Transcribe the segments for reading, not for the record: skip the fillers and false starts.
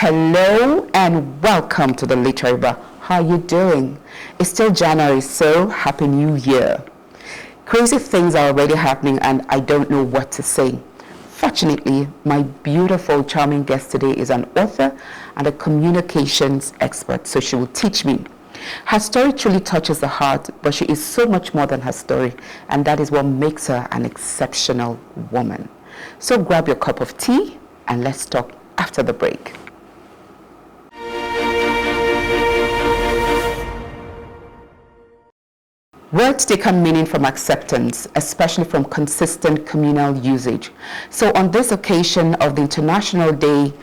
Hello and welcome to the Literary Bar. How are you doing? It's still January, so Happy New Year. Crazy things are already happening and I don't know what to say. Fortunately, my beautiful, charming guest today is an author and a communications expert, so she will teach me. Her story truly touches the heart, but she is so much more than her story, and that is what makes her an exceptional woman. So grab your cup of tea and let's talk after the break. Words take on meaning from acceptance, especially from consistent communal usage. So on this occasion of the International Day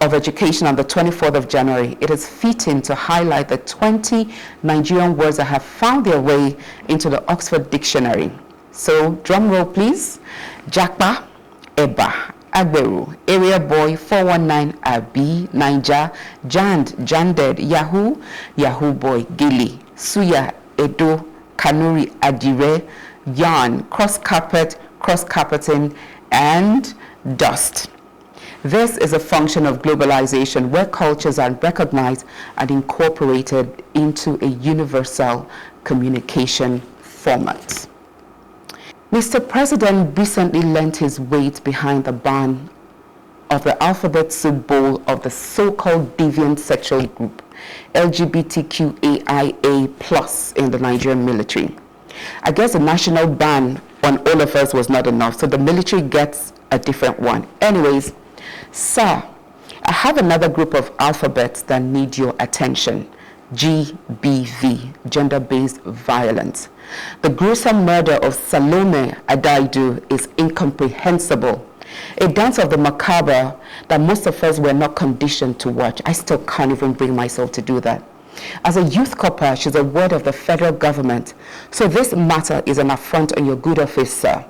of Education on the 24th of January, it is fitting to highlight the 20 Nigerian words that have found their way into the Oxford Dictionary. So drum roll please. Jakpa, Eba, Agberu, Area Boy, 419, Abi, Naija, Jand, Janded, Yahoo, Yahoo Boy, Gili, Suya, Edo, Kanuri, Adire, Yarn, cross-carpet, cross-carpeting, and dust. This is a function of globalization where cultures are recognized and incorporated into a universal communication format. Mr. President recently lent his weight behind the ban of the alphabet soup bowl of the so-called deviant sexual group, LGBTQAIA+ in the Nigerian military. I guess the national ban on all of us was not enough, so the military gets a different one. Anyways, sir, I have another group of alphabets that need your attention. GBV, gender-based violence. The gruesome murder of Salome Adaidu is incomprehensible. A dance of the macabre that most of us were not conditioned to watch. I still can't even bring myself to do that. As a youth copper, she's a word of the federal government. So this matter is an affront on your good office, sir.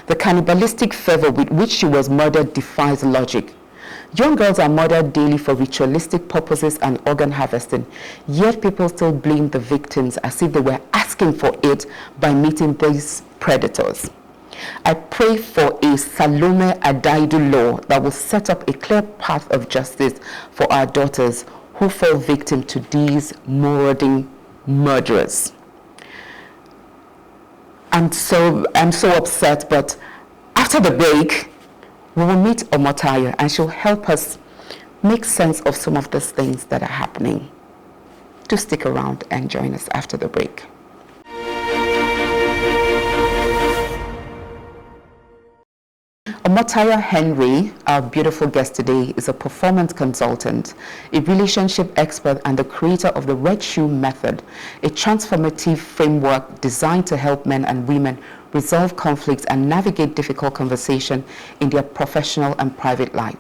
The cannibalistic fervor with which she was murdered defies logic. Young girls are murdered daily for ritualistic purposes and organ harvesting, yet people still blame the victims as if they were asking for it by meeting these predators. I pray for a Salome Adaidu law that will set up a clear path of justice for our daughters who fall victim to these marauding murderers. I'm so upset, but after the break, we will meet Omotayo and she'll help us make sense of some of these things that are happening. Do stick around and join us after the break. Omotayo Henry, our beautiful guest today, is a performance consultant, a relationship expert, and the creator of the Red Shoe Method, a transformative framework designed to help men and women resolve conflicts and navigate difficult conversation in their professional and private life.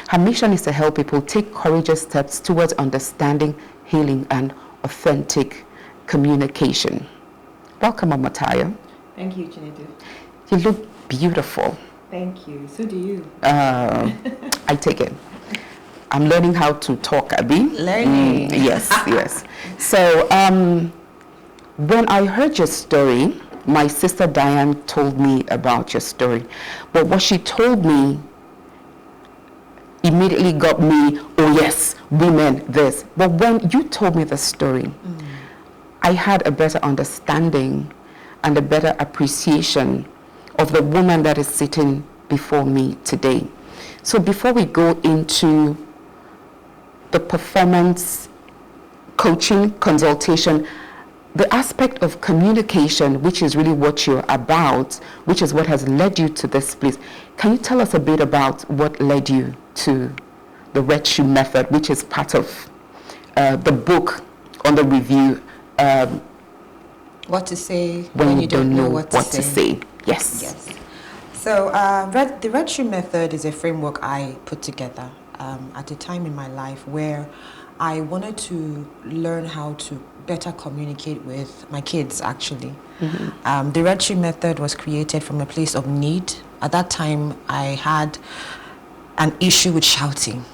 Her mission is to help people take courageous steps towards understanding, healing, and authentic communication. Welcome, Omotayo. Thank you, Chinedum. You look beautiful. Thank you. So do you. I take it. I'm learning how to talk, Abi. Learning. Yes, yes. So when I heard your story, my sister Diane told me about your story. But what she told me immediately got me, oh yes, women, this. But when you told me the story, I had a better understanding and a better appreciation of the woman that is sitting before me today. So before we go into the performance coaching consultation, the aspect of communication, which is really what you're about, which is what has led you to this place, can you tell us a bit about what led you to the Red Shoe Method, which is part of the book on the review, What to say when you don't know what to say. Yes. Yes. So the Red Shoe Method is a framework I put together at a time in my life where I wanted to learn how to better communicate with my kids, actually. The Red Shoe Method was created from a place of need. At that time, I had an issue with shouting.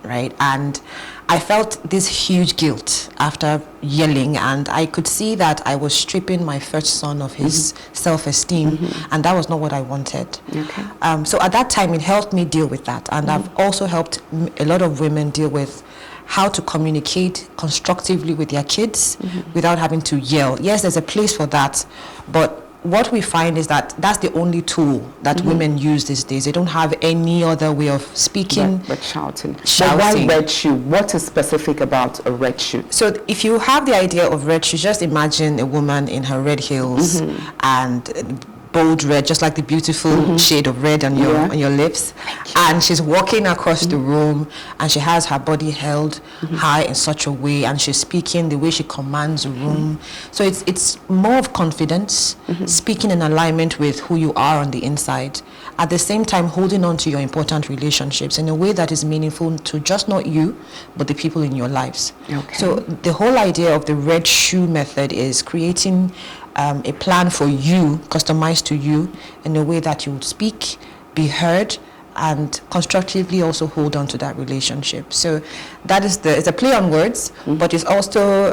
right? And I felt this huge guilt after yelling, and I could see that I was stripping my first son of his self-esteem, and that was not what I wanted. Okay. So at that time, it helped me deal with that, and I've also helped a lot of women deal with how to communicate constructively with their kids without having to yell. Yes, there's a place for that, but what we find is that that's the only tool that women use these days. They don't have any other way of speaking. But shouting. Shouting. But why red shoe? What is specific about a red shoe? So if you have the idea of red shoes, just imagine a woman in her red heels and bold red, just like the beautiful shade of red on your lips, and she's walking across the room, and she has her body held high in such a way, and she's speaking the way she commands the room. So it's more of confidence, speaking in alignment with who you are on the inside, at the same time holding on to your important relationships in a way that is meaningful to just not you, but the people in your lives. Okay. So the whole idea of the red shoe method is creating a plan for you, customized to you, in a way that you would speak, be heard, and constructively also hold on to that relationship. So that is it's a play on words, but it's also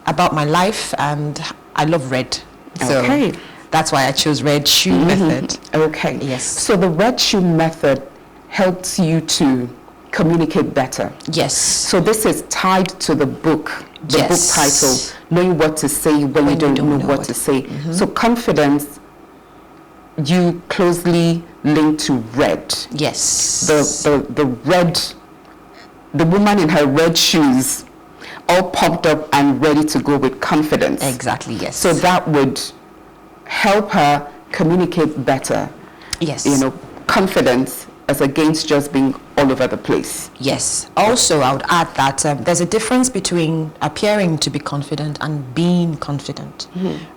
about my life, and I love red. So Okay. that's why I chose red shoe method. Okay. Yes. So the red shoe method helps you to communicate better. Yes. So this is tied to the book, the book Yes. title, knowing what to say when you don't know what to say. So confidence, you closely link to red. Yes. The red, the woman in her red shoes, all pumped up and ready to go with confidence. Exactly, yes. So that would help her communicate better. yes. You know, confidence as against just being all over the place. Yes. Also, I would add that there's a difference between appearing to be confident and being confident,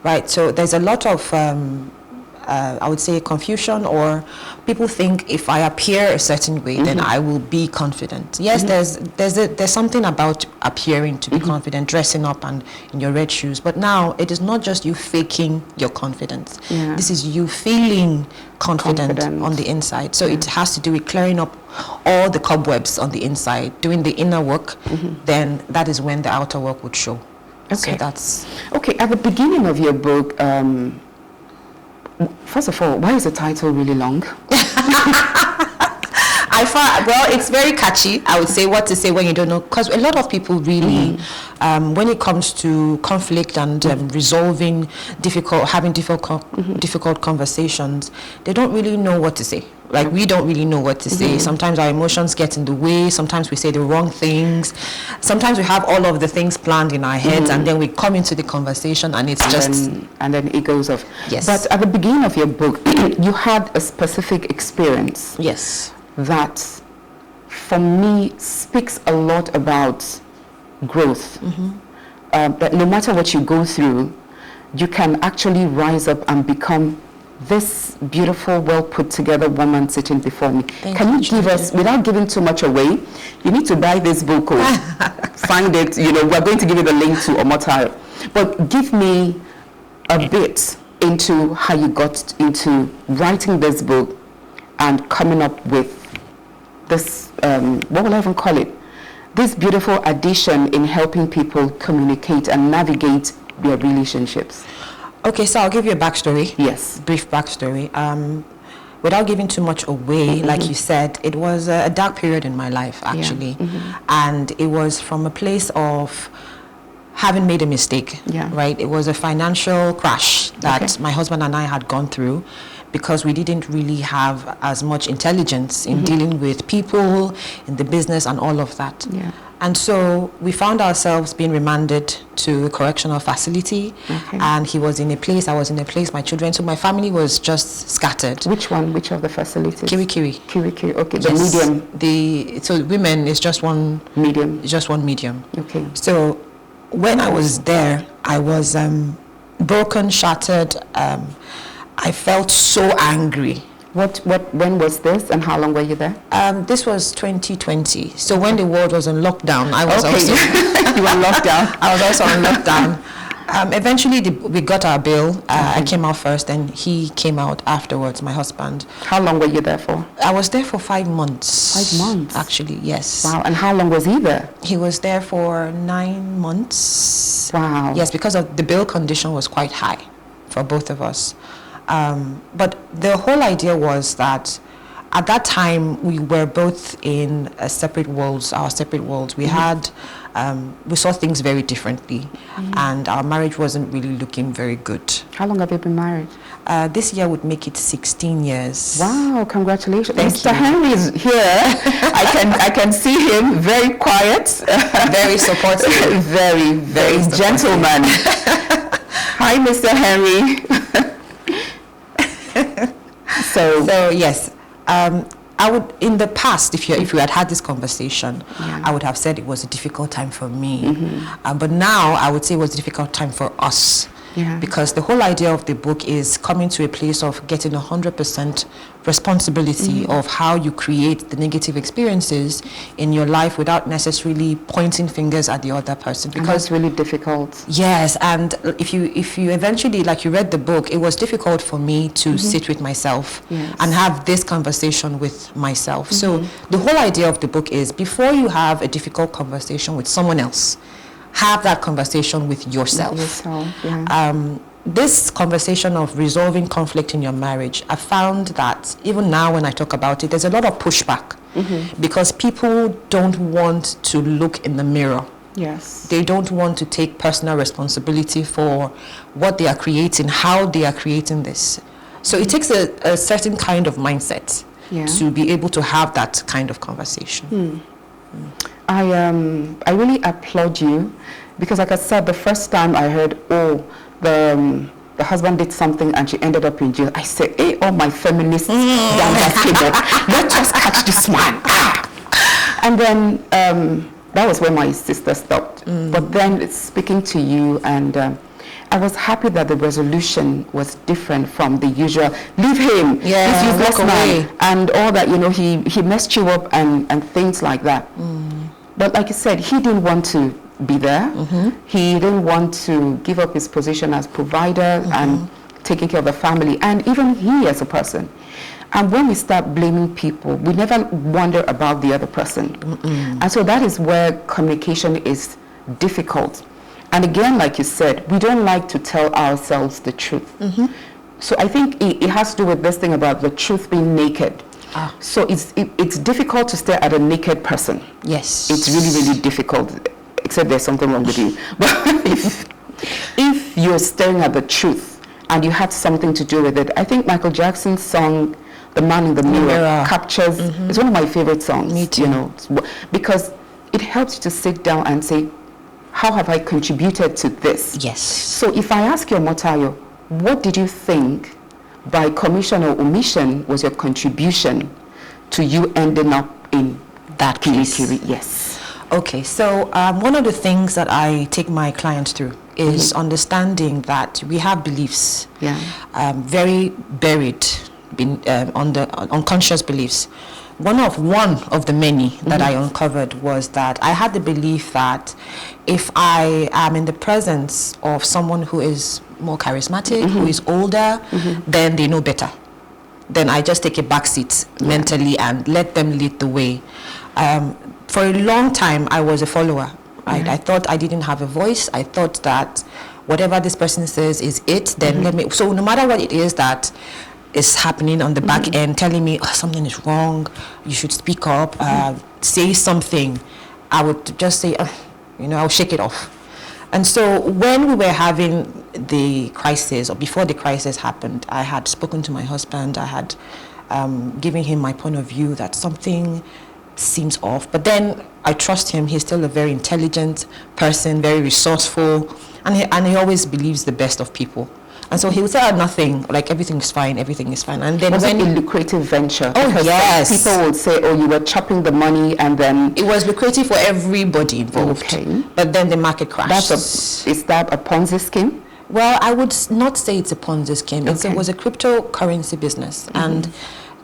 right? So there's a lot of, I would say, confusion, or people think if I appear a certain way, then I will be confident. Yes, there's something about appearing to be confident, dressing up and in your red shoes. But now it is not just you faking your confidence. Yeah. This is you feeling confident on the inside. So it has to do with clearing up all the cobwebs on the inside, doing the inner work. Then that is when the outer work would show. So Okay. that's Okay, at the beginning of your book, first of all, why is the title really long? well, it's very catchy. I would say what to say when you don't know, because a lot of people really, when it comes to conflict and resolving having difficult conversations, they don't really know what to say. Like, we don't really know what to say. Sometimes our emotions get in the way. Sometimes we say the wrong things. Sometimes we have all of the things planned in our heads, and then we come into the conversation, and it's And then it goes off. Yes. But at the beginning of your book, you had a specific experience yes, that, for me, speaks a lot about growth. That no matter what you go through, you can actually rise up and become this beautiful, well put together woman sitting before me. Can you give us, without giving too much away, you need to buy this book or find it, we're going to give you the link to Omotayo. But give me a bit into how you got into writing this book and coming up with this, what will I even call it? This beautiful addition in helping people communicate and navigate their relationships. Okay, so I'll give you a backstory. Yes. Brief backstory. Without giving too much away, like you said, it was a dark period in my life, actually. And it was from a place of having made a mistake, right? It was a financial crash that my husband and I had gone through, because we didn't really have as much intelligence in dealing with people, in the business and all of that. Yeah. And so we found ourselves being remanded to a correctional facility, and he was in a place, I was in a place, my children, so my family was just scattered. Which one? Which of the facilities? Kiri. Okay, Yes. the medium. So women is just one Medium. just one medium. Okay. So when I was there, I was broken, shattered. I felt so angry. When was this, and how long were you there? This was 2020. So when the world was on lockdown, I was also you were locked down. I was also on lockdown. Eventually, we got our bill. I came out first, and he came out afterwards, my husband. How long were you there for? I was there for 5 months. 5 months? Actually, yes. Wow, and how long was he there? He was there for 9 months. Wow. Yes, because of the bill condition was quite high for both of us. But the whole idea was that at that time, we were both in our separate worlds. We had, we saw things very differently, and our marriage wasn't really looking very good. How long have you been married? This year would make it 16 years. Wow, congratulations. Thank Mr. you. Henry is here. I can see him, very quiet. Very supportive. very gentleman. Hi, Mr. Henry. So yes. I would, in the past, if you had this conversation, I would have said it was a difficult time for me. But now I would say it was a difficult time for us. Because the whole idea of the book is coming to a place of getting 100% responsibility of how you create the negative experiences in your life without necessarily pointing fingers at the other person. Because it's really difficult. Yes, and if you eventually, like you read the book, it was difficult for me to sit with myself and have this conversation with myself. So the whole idea of the book is, before you have a difficult conversation with someone else, have that conversation with yourself. This conversation of resolving conflict in your marriage, I found that even now when I talk about it, there's a lot of pushback because people don't want to look in the mirror. Yes. They don't want to take personal responsibility for what they are creating, how they are creating this. So it takes a certain kind of mindset to be able to have that kind of conversation. I really applaud you, because like I said, the first time I heard, the husband did something and she ended up in jail, I said, hey, all my feminists down that table, let's just catch this one. And then that was when my sister stopped. But then speaking to you, and I was happy that the resolution was different from the usual, leave him, he's useless man, and all that, he messed you up and things like that. But like you said, he didn't want to be there. He didn't want to give up his position as provider and taking care of the family, and even he as a person. And when we start blaming people, we never wonder about the other person. And so that is where communication is difficult. And again, like you said, we don't like to tell ourselves the truth. So I think it has to do with this thing about the truth being naked. So it's difficult to stare at a naked person. Yes. It's really, really difficult, except there's something wrong with you. But if you're staring at the truth and you had something to do with it, I think Michael Jackson's song, The Man in the Mirror, captures, it's one of my favorite songs. Me too. Because it helps you to sit down and say, how have I contributed to this? Yes. So if I ask you, Omotayo, what did you think by commission or omission was your contribution to you ending up in that case? Yes. Okay, so one of the things that I take my clients through is understanding that we have beliefs, very buried, on the unconscious beliefs. One of the many that I uncovered was that I had the belief that if I am in the presence of someone who is more charismatic, who is older, then they know better. Then I just take a back seat mentally and let them lead the way. For a long time, I was a follower. I thought I didn't have a voice. I thought that whatever this person says is it, then let me... So no matter what it is that is happening on the back end, telling me something is wrong, you should speak up, say something, I would just say, I'll shake it off. And so when we were having the crisis, or before the crisis happened, I had spoken to my husband. I had given him my point of view that something seems off. But then I trust him. He's still a very intelligent person, very resourceful, and he always believes the best of people. And so he would say, nothing, like everything is fine. And then was it a lucrative venture? Oh, because yes. People would say, you were chopping the money, and then... It was lucrative for everybody involved. Okay. But then the market crashed. Is that a Ponzi scheme? Well, I would not say it's a Ponzi scheme. It was a cryptocurrency business. And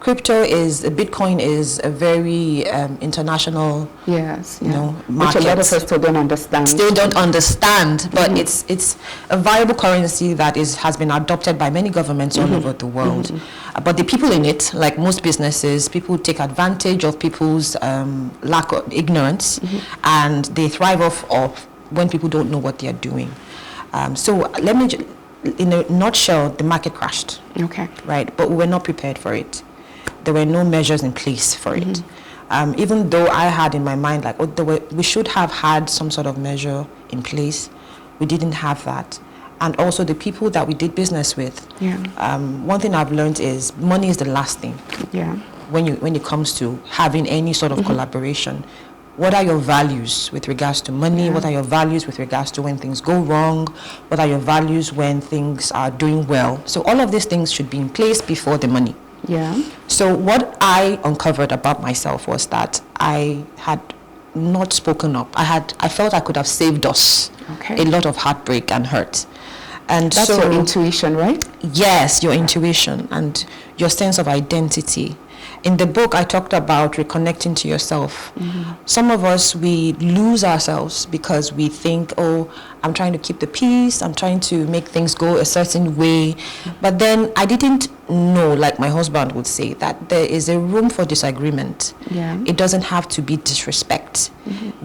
Bitcoin is a very international, Yes, you know, which market. a lot of us still don't understand. Still don't understand, but it's a viable currency that has been adopted by many governments all over the world. But the people in it, like most businesses, people take advantage of people's lack of ignorance, and they thrive off when people don't know what they are doing. So let me, in a nutshell, the market crashed. Okay. Right, but we were not prepared for it. There were no measures in place for it. Even though I had in my mind, like, we should have had some sort of measure in place, we didn't have that. And also the people that we did business with, one thing I've learned is money is the last thing. Yeah. When it comes to having any sort of collaboration. What are your values with regards to money? What are your values with regards to when things go wrong? What are your values when things are doing well? So all of these things should be in place before the money. Yeah. So what I uncovered about myself was that I had not spoken up. I felt I could have saved us a lot of heartbreak and hurt. And that's so, your intuition, right? Yes, your intuition and your sense of identity. In the book, I talked about reconnecting to yourself. Some of us, we lose ourselves because we think, oh, I'm trying to keep the peace, I'm trying to make things go a certain way. But then I didn't know, like my husband would say, that there is a room for disagreement. Yeah. It doesn't have to be disrespect.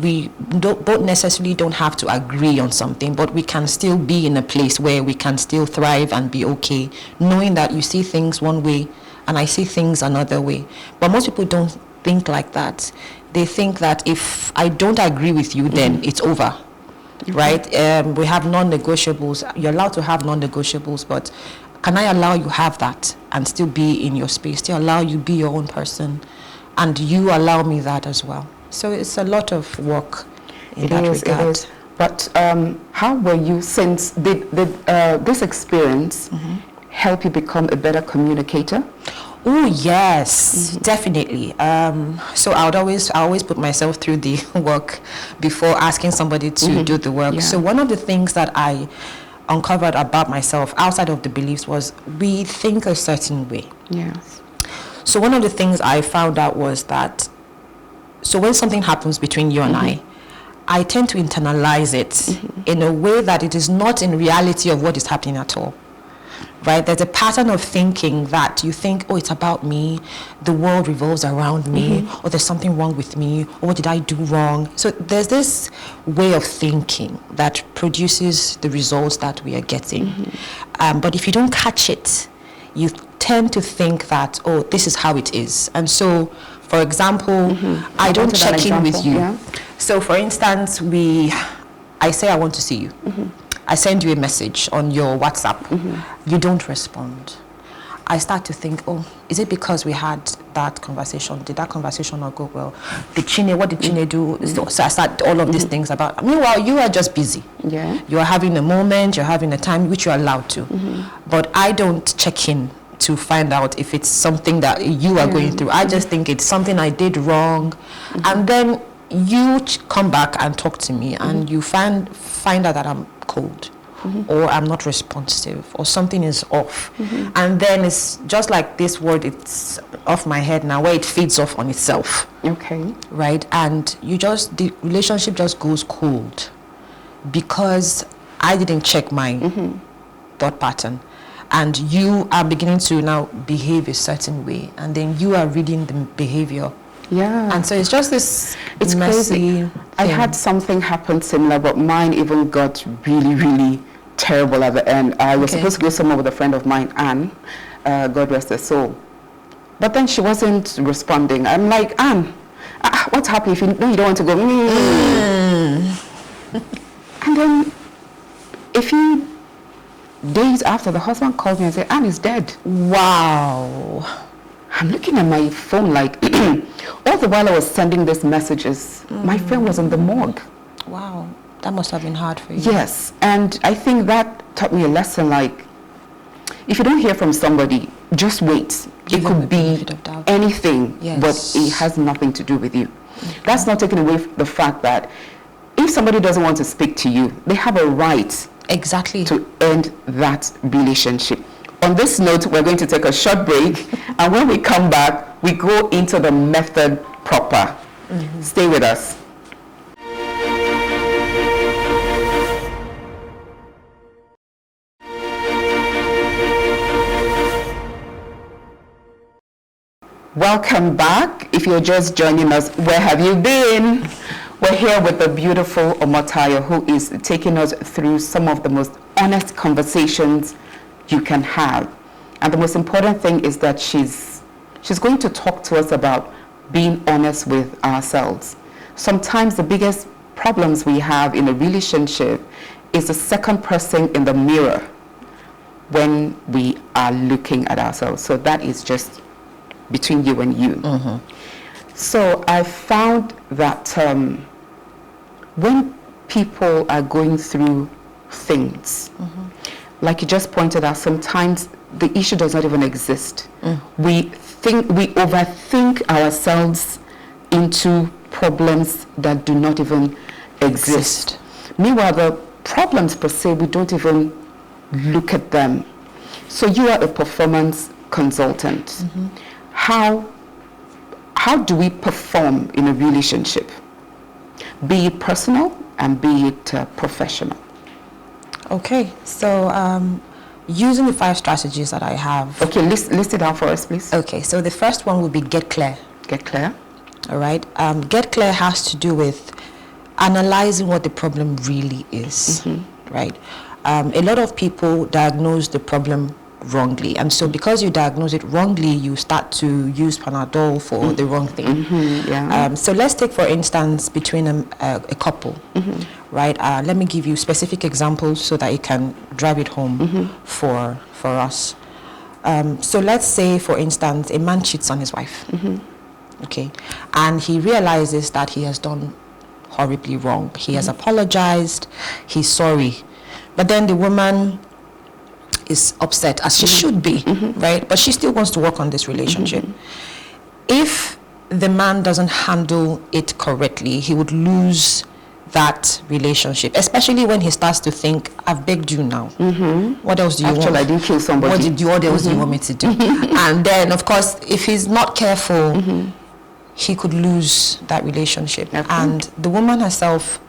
We both necessarily don't have to agree on something, but we can still be in a place where we can still thrive and be okay, knowing that you see things one way and I see things another way. But most people don't think like that. They think that if I don't agree with you, then it's over, right? We have non-negotiables. You're allowed to have non-negotiables, but can I allow you have that and still be in your space, still allow you be your own person, and you allow me that as well? So it's a lot of work in that regard. It is. But how were you, since did this experience help you become a better communicator? Oh yes, definitely. So I always put myself through the work before asking somebody to do the work. So one of the things that I uncovered about myself outside of the beliefs was we think a certain way. Yes. So one of the things I found out was that, so when something happens between you and I tend to internalize it in a way that it is not in reality of what is happening at all. Right? There's a pattern of thinking that you think, oh, it's about me, the world revolves around me, or there's something wrong with me, or what did I do wrong? So there's this way of thinking that produces the results that we are getting. But if you don't catch it, you tend to think that, oh, this is how it is. And so, for example, I don't check in with you. Yeah. So, for instance, I say I want to see you. I send you a message on your WhatsApp. You don't respond. I start to think, oh, is it because we had that conversation? Did that conversation not go well? What did Chine do? So I start all of these things about. Meanwhile, you are just busy. Yeah. You are having a moment, you're having a time which you're allowed to. But I don't check in to find out if it's something that you are going through. I just think it's something I did wrong. And then you come back and talk to me and you find out that I'm cold or I'm not responsive or something is off. And then it's just like this word, it's off my head now, where it feeds off on itself. Okay. Right? And the relationship just goes cold because I didn't check my thought pattern. And you are beginning to now behave a certain way, and then you are reading the behavior. Yeah. And so it's just this It's messy crazy. I had something happen similar, but mine even got really, really terrible at the end. I was supposed to go somewhere with a friend of mine, Anne, God rest her soul. But then she wasn't responding. I'm like, Anne, what's happening if you know you don't want to go? And then a few days after, the husband called me and said, Anne is dead. Wow. I'm looking at my phone like, all the while I was sending these messages, my friend was in the morgue. Wow. That must have been hard for you. Yes. And I think that taught me a lesson, like, if you don't hear from somebody, just wait. It could be anything, but it has nothing to do with you. That's not taking away the fact that if somebody doesn't want to speak to you, they have a right to end that relationship. On this note, we're going to take a short break, And when we come back, we go into the method proper. Stay with us. Welcome back. If you're just joining us, where have you been? We're here with the beautiful Omotayo, who is taking us through some of the most honest conversations you can have. And the most important thing is that she's going to talk to us about being honest with ourselves. Sometimes the biggest problems we have in a relationship is the second person in the mirror when we are looking at ourselves. So that is just between you and you. So I found that when people are going through things, like you just pointed out, sometimes the issue does not even exist. We overthink ourselves into problems that do not even exist. Meanwhile, the problems per se, we don't even look at them. So you are a performance consultant. How do we perform in a relationship? Be it personal and be it professional. Okay, so using the 5 strategies that I have. Okay, list it out for us, please. Okay, so the first one would be get clear. Get clear. All right. Get clear has to do with analyzing what the problem really is. Right. A lot of people diagnose the problem wrongly, and so because you diagnose it wrongly, you start to use Panadol for the wrong thing. So let's take, for instance, between a couple, right? Let me give you specific examples so that you can drive it home for us. So let's say, for instance, a man cheats on his wife, okay, and he realizes that he has done horribly wrong. He has apologized, he's sorry, but then the woman is upset, as she should be, right? But she still wants to work on this relationship. If the man doesn't handle it correctly, he would lose that relationship, especially when he starts to think, I've begged you now. What else do you want? Actually, I didn't kill somebody. What else do you want me to do? And then, of course, if he's not careful, he could lose that relationship. And the woman herself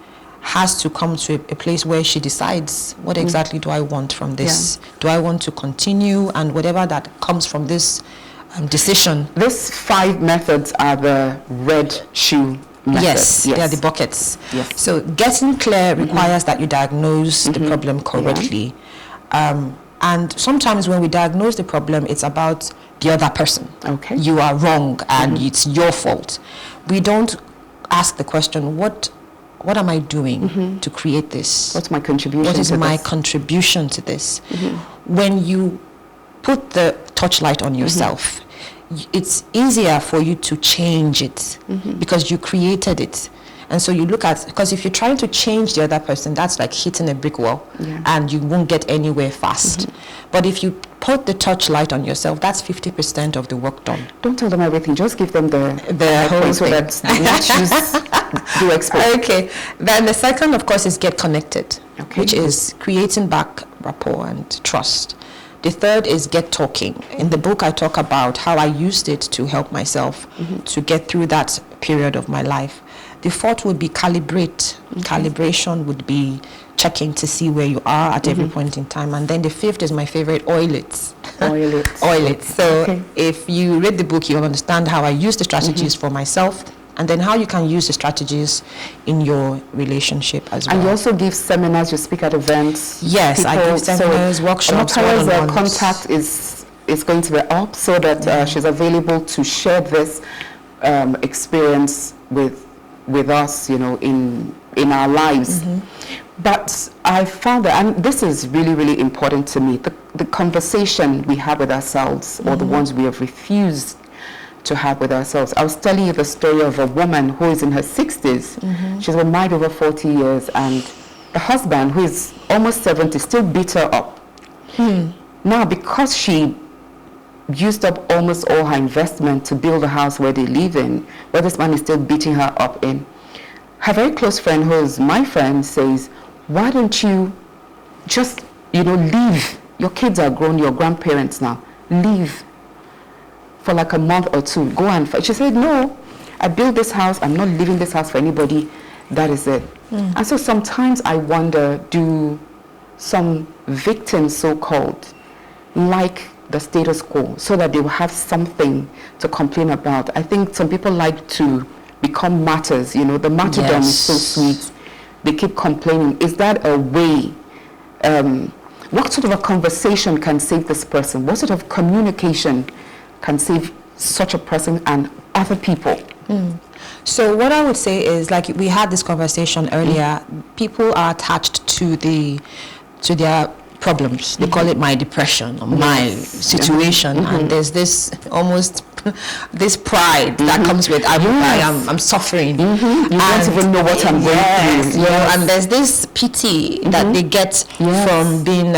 has to come to a place where she decides, what exactly do I want from this? Do I want to continue? And whatever that comes from this decision. These 5 methods are the red shoe methods. Yes, they are the buckets. So getting clear requires that you diagnose the problem correctly. And sometimes when we diagnose the problem, it's about the other person. Okay. You are wrong and it's your fault. We don't ask the question, what am I doing to create this? What's my contribution to this? What is my contribution to this? When you put the touchlight on yourself, it's easier for you to change it because you created it. And so you look at, because if you're trying to change the other person, that's like hitting a brick wall and you won't get anywhere fast. But if you put the touchlight on yourself, that's 50% of the work done. Don't tell them everything, just give them the whole so thing. That do expert. Okay, then the second, of course, is get connected, which is creating back rapport and trust. The third is get talking. In the book, I talk about how I used it to help myself to get through that period of my life. The fourth would be calibrate. Calibration would be checking to see where you are at every point in time. And then the fifth is my favorite, oil it. Oil it. So if you read the book, you'll understand how I use the strategies for myself, and then how you can use the strategies in your relationship as well. And you also give seminars, you speak at events. Yes, I give seminars, workshops, Omotayo's contact is going to be up so that she's available to share this experience with us, in our lives. But I found that, and this is really, really important to me, the conversation we have with ourselves, or the ones we have refused to have with ourselves. I was telling you the story of a woman who is in her 60s. She's been married over 40 years, and the husband, who is almost 70, still beat her up. Now, because she used up almost all her investment to build a house where they live in, where this man is still beating her up in, her very close friend, who is my friend, says, why don't you just, leave? Your kids are grown, your grandparents now. Leave. for like a month or two. Go and fight. She said, no, I built this house. I'm not leaving this house for anybody. That is it. And so sometimes I wonder, do some victims, so-called, like the status quo so that they will have something to complain about? I think some people like to become martyrs. You know, the martyrdom is so sweet. They keep complaining. Is that a way? What sort of a conversation can save this person? What sort of communication can save such a person and other people? So what I would say is, like we had this conversation earlier, people are attached to their problems. They call it my depression or my situation, and there's this almost this pride that comes with I'm suffering. You don't even know what I'm going through. And there's this pity that they get from being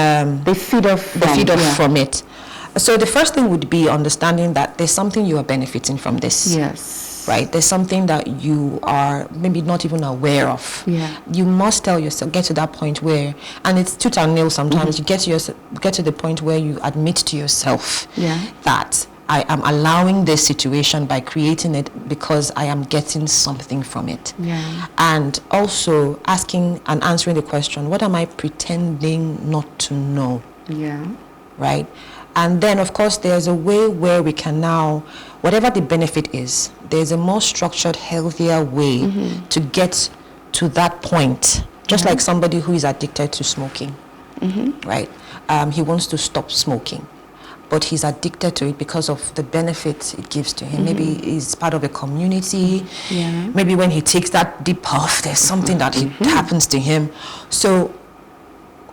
they feed off from it. So the first thing would be understanding that there's something you are benefiting from this. Yes. Right? There's something that you are maybe not even aware of. Yeah. You must tell yourself, get to that point where, and it's tooth and nail sometimes, you get to the point where you admit to yourself that I am allowing this situation by creating it because I am getting something from it. Yeah. And also asking and answering the question, what am I pretending not to know? Yeah. Right? And then, of course, there's a way where we can now, whatever the benefit is, there's a more structured, healthier way to get to that point. Just like somebody who is addicted to smoking, right? He wants to stop smoking, but he's addicted to it because of the benefits it gives to him. Maybe he's part of a community. Yeah. Maybe when he takes that deep puff, there's something that happens to him. So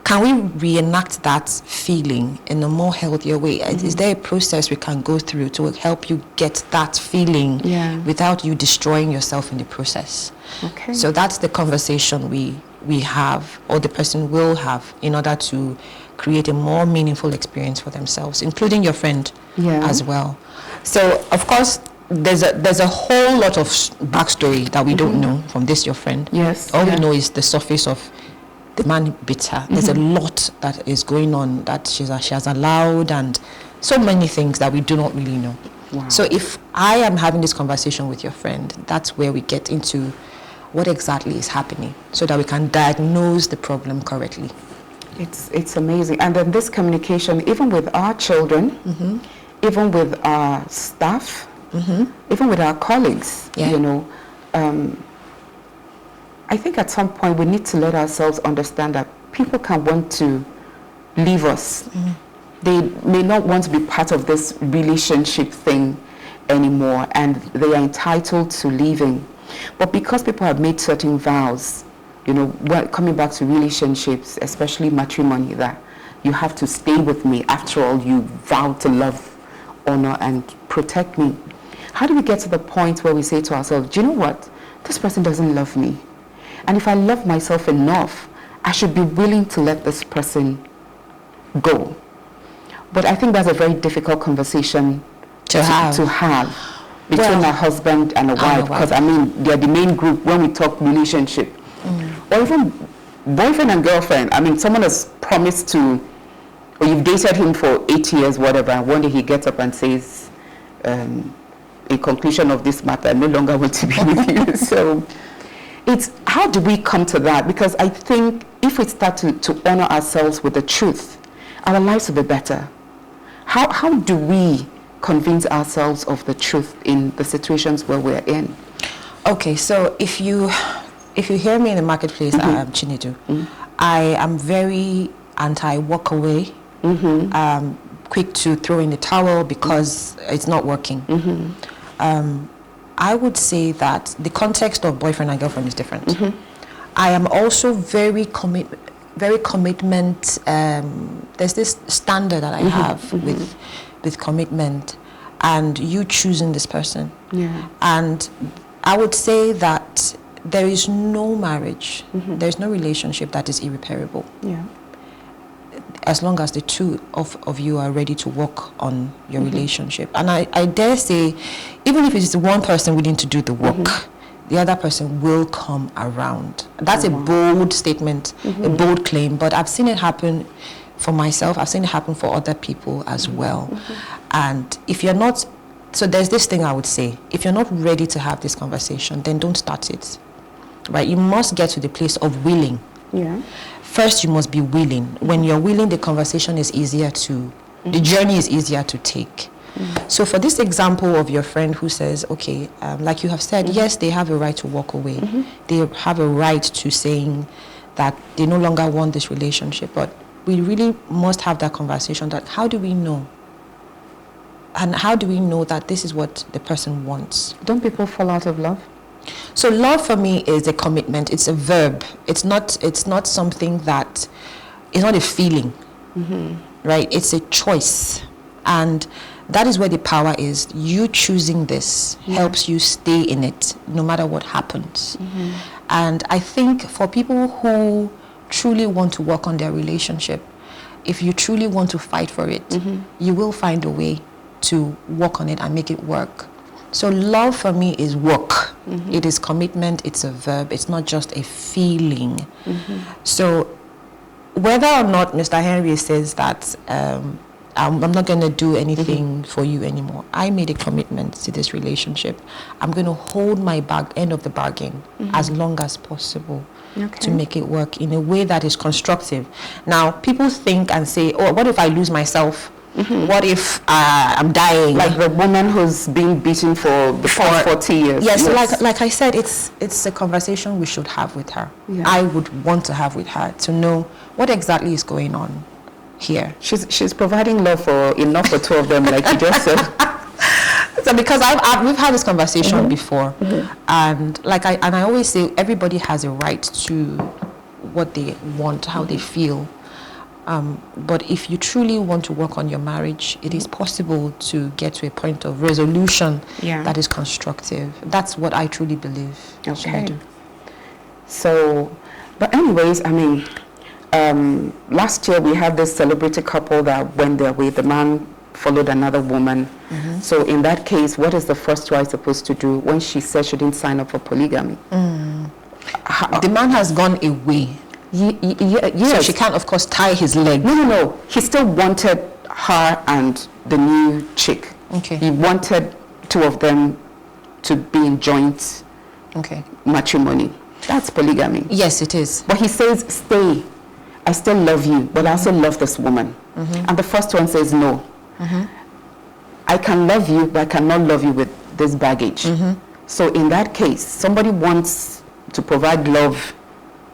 can we reenact that feeling in a more healthier way? Is there a process we can go through to help you get that feeling without you destroying yourself in the process? Okay. So that's the conversation we have, or the person will have, in order to create a more meaningful experience for themselves, including your friend as well. So, of course, there's a whole lot of backstory that we don't know from this, your friend. Yes. All we know is the surface of the man beat her. There's a lot that is going on that she has allowed, and so many things that we do not really know. Wow. So if I am having this conversation with your friend, that's where we get into what exactly is happening so that we can diagnose the problem correctly. It's amazing. And then this communication, even with our children, even with our staff, even with our colleagues, you know, I think at some point we need to let ourselves understand that people can want to leave us. They may not want to be part of this relationship thing anymore, and they are entitled to leaving. But because people have made certain vows, you know, coming back to relationships, especially matrimony, that you have to stay with me. After all, you vowed to love, honor, and protect me. How do we get to the point where we say to ourselves, do you know what? This person doesn't love me. And if I love myself enough, I should be willing to let this person go. But I think that's a very difficult conversation to have between a husband and a wife. Because, I mean, they're the main group when we talk relationship. Or even boyfriend and girlfriend. I mean, someone has promised to, or you've dated him for 8 years, whatever, and one day he gets up and says, in conclusion of this matter, I no longer want to be with you. So it's, how do we come to that? Because I think if we start to honor ourselves with the truth, our lives will be better. How do we convince ourselves of the truth in the situations where we're in? Okay, so if you hear me in the marketplace, Chinedum, I am very anti-walk away, quick to throw in the towel because it's not working. I would say that the context of boyfriend and girlfriend is different. I am also very commitment. There's this standard that I have with commitment, and you choosing this person. And I would say that there is no marriage, there is no relationship that is irreparable. As long as the two of you are ready to work on your relationship. And I dare say, even if it is one person willing to do the work, the other person will come around. That's a bold statement, a bold claim, but I've seen it happen for myself. I've seen it happen for other people as well. And if you're not So there's this thing I would say: if you're not ready to have this conversation, then don't start it. Right? You must get to the place of willing. Yeah. First, you must be willing. When you're willing, the conversation is easier to, the journey is easier to take. So for this example of your friend who says, okay, like you have said, yes, they have a right to walk away. They have a right to saying that they no longer want this relationship. But we really must have that conversation that how do we know? And how do we know that this is what the person wants? Don't people fall out of love? So love for me is a commitment. It's a verb. It's not something that, it's not a feeling, right? It's a choice. And that is where the power is. You choosing this helps you stay in it no matter what happens. And I think for people who truly want to work on their relationship, if you truly want to fight for it, you will find a way to work on it and make it work. So love for me is work. It is commitment. It's a verb. It's not just a feeling. So whether or not Mr. Henry says that I'm not going to do anything for you anymore, I made a commitment to this relationship. I'm going to hold my end of the bargain as long as possible to make it work in a way that is constructive. Now, people think and say, oh, what if I lose myself? What if I'm dying? Like the woman who's been beaten for the past 40 years. Yes, so like I said, it's a conversation we should have with her. I would want to have with her to know what exactly is going on here. She's providing love for enough for two of them, like you just said. So because we've had this conversation before, and I always say everybody has a right to what they want, how they feel. But if you truly want to work on your marriage, it is possible to get to a point of resolution that is constructive. That's what I truly believe. Okay. So, but anyways, I mean, last year we had this celebrity couple that went their way. The man followed another woman. So in that case, what is the first wife supposed to do when she said she didn't sign up for polygamy? The man has gone away. Yes. So she can't, of course, tie his leg. No. He still wanted her and the new chick. Okay. He wanted two of them to be in joint matrimony. That's polygamy. Yes, it is. But he says, stay. I still love you, but I also love this woman. And the first one says, no. I can love you, but I cannot love you with this baggage. So in that case, somebody wants to provide love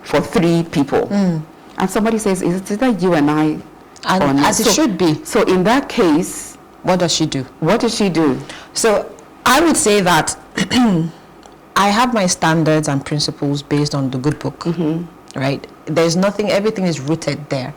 for 3 people. And somebody says, is it either you and I? And as it should be. So in that case, what does she do? What does she do? So I would say that I have my standards and principles based on the good book, right? There's nothing, everything is rooted there.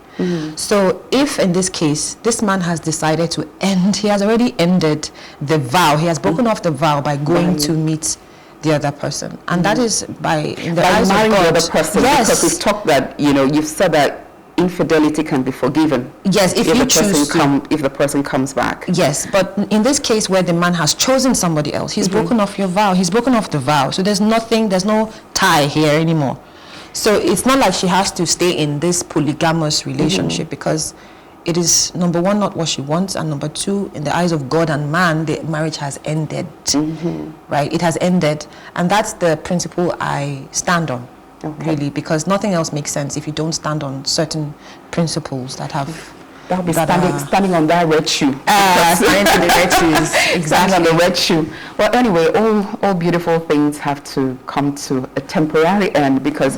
So if in this case, this man has decided to end, he has already ended the vow, he has broken off the vow by going to meet the other person, and that is by marrying the other person. Yes, because we've talked that you've said that infidelity can be forgiven. Yes, if you choose to. If the person comes back. Yes, but in this case where the man has chosen somebody else, he's broken off your vow. He's broken off the vow. So there's no tie here anymore. So it's not like she has to stay in this polygamous relationship because it is, number one, not what she wants, and number two, in the eyes of God and man, the marriage has ended, right? It has ended, and that's the principle I stand on, really, because nothing else makes sense if you don't stand on certain principles that have... That'll be standing on that red shoe. Standing on the red shoes, exactly. Standing on the red shoe. Well, anyway, all beautiful things have to come to a temporary end because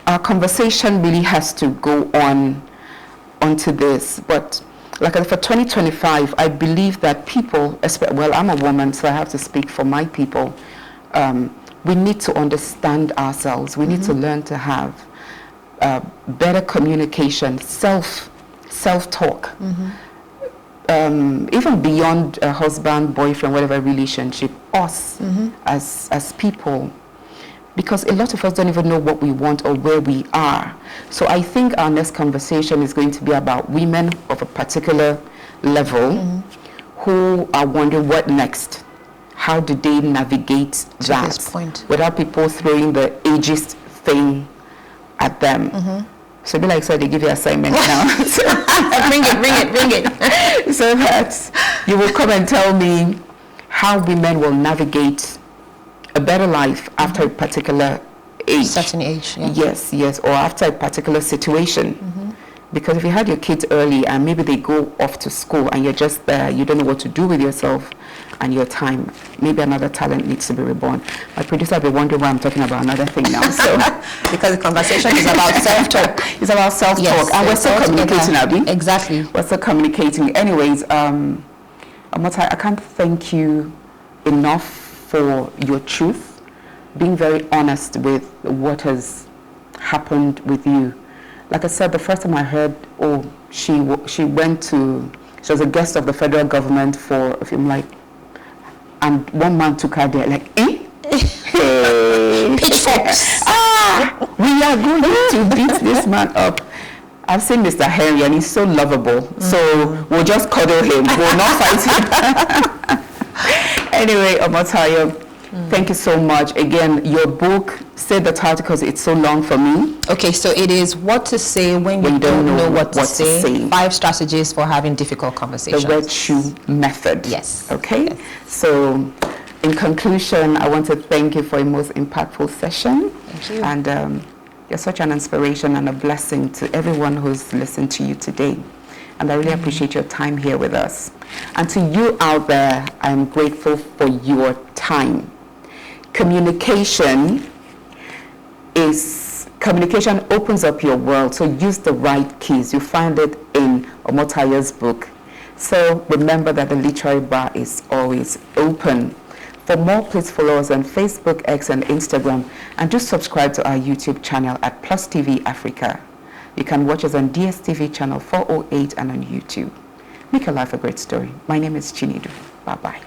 our conversation really has to go on onto this. But like for 2025, I believe that people, well, I'm a woman, so I have to speak for my people. We need to understand ourselves. We need to learn to have better communication, self-talk, even beyond a husband, boyfriend, whatever relationship, us as people. Because a lot of us don't even know what we want or where we are. So I think our next conversation is going to be about women of a particular level who are wondering what next. How do they navigate that this point, without people throwing the ageist thing at them? So be like, so they give you assignment now. Bring it. So that you will come and tell me how women will navigate a better life after a particular age. Certain age, yeah. Yes, or after a particular situation. Because if you had your kids early and maybe they go off to school and you're just there, you don't know what to do with yourself and your time, maybe another talent needs to be reborn. My producer will be wondering why I'm talking about another thing now. So because the conversation is about self-talk. It's about self-talk. Yes, and we're still communicating, Abby. Exactly. We're still communicating. Anyways, Omotayo, I can't thank you enough for your truth, being very honest with what has happened with you. Like I said, the first time I heard, she was a guest of the federal government for a film, like, and one man took her there, like, Hey, pitchforks. We are going to beat this man up. I've seen Mr. Henry and he's so lovable, so we'll just cuddle him, we'll not fight him. Anyway, Omotayo, thank you so much. Again, your book, say the title because it's so long for me. Okay, so it is What to Say When You Don't Know What to Say. 5 strategies for having difficult conversations. The red shoe method. Yes. Okay. Yes. So, in conclusion, I want to thank you for a most impactful session. Thank you. And you're such an inspiration and a blessing to everyone who's listened to you today. And I really appreciate your time here with us. And to you out there, I'm grateful for your time. Communication opens up your world, so use the right keys. You find it in Omotayo's book. So remember that the literary bar is always open. For more, please follow us on Facebook, X, and Instagram, and just subscribe to our YouTube channel at Plus TV Africa. You can watch us on DSTV channel 408 and on YouTube. Make your life a great story. My name is Chinedum. Bye-bye.